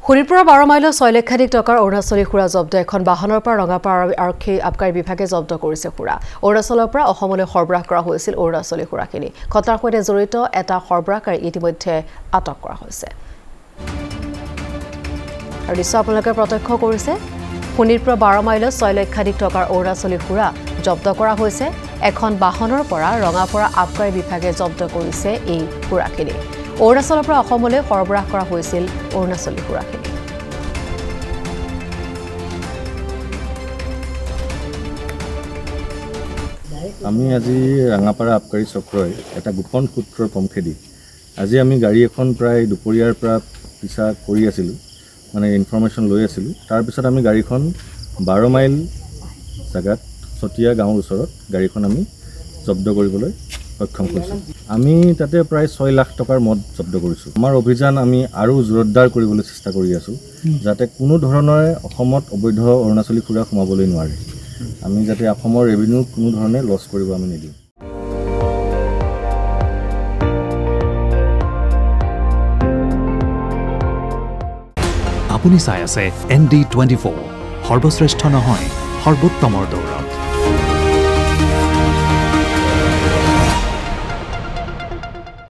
শৰীৰপুৰৰ 12 মাইলৰ 6 লক্ষাধিক টকাৰ অৰুণাচলী খুৰা জব্দ এখন বাহনৰ পৰা ৰঙাপাৰা আৰক্ষী আবকাৰী বিভাগে জব্দ কৰিছে খুৰা অৰুণাচলৰ পৰা অসমলৈ সৰবৰাহ কৰা হৈছিল অৰুণাচলী খুৰাখিনি ঘটনাৰ সৈতে জড়িত এটা সৰবৰাহকাৰী ইতিমধ্যে আটক কৰা হৈছে আৰু দৃশ্য আপোনালোকে প্ৰত্যক্ষ কৰিছে শৰীৰপুৰৰ 12 মাইলৰ 6 লক্ষাধিক টকাৰ অৰুণাচলী খুৰা জব্দ কৰা হৈছে এখন বাহনৰ পৰা ৰঙাপাৰা আবকাৰী বিভাগে জব্দ কৰিছে এই খুৰাখিনি অৰুণাচলৰ পৰা অসমলৈ সৰবৰাহ কৰা হৈছিল অৰুণাচলী খুৰাখিনি আমি আজি ৰাঙাপাৰা আবকাৰী চক্ৰই এটা গোপন সূত্ৰৰ পমখেদি আজি আমি গাড়ী এখন প্ৰায় দুপৰীয়াৰ পৰা পিছা কৰি আছিলোঁ মানে ইনফৰমেশ্যন লৈ আছিলোঁ তাৰ পিছত আমি গাড়ীখন 12 মাইল জাগাত চতিয়া গাঁৱৰ ওচৰত গাড়ীখন আমি জব্দ কৰিবলৈ সক্ষম হৈছোঁ আমি তাতে প্ৰায় 6 লাখ টকাৰ মদ জব্দ কৰিছোঁ আমাৰ অভিযান আমি আৰু জোৰদাৰ কৰিবলৈ চেষ্টা কৰি আছোঁ যাতে কোনো ধৰণে অসমত অবৈধ অৰুণাচলী খুৰা সোমাবলৈ নোৱাৰে আমি যাতে অসমৰ ৰেভিনিউ কোনো ধৰণে লছ কৰিব আমি নিদিওঁ আপুনি চাই আছে ND24 সৰ্বশ্ৰেষ্ঠ নহয় সৰ্বোত্তমৰ দৌৰ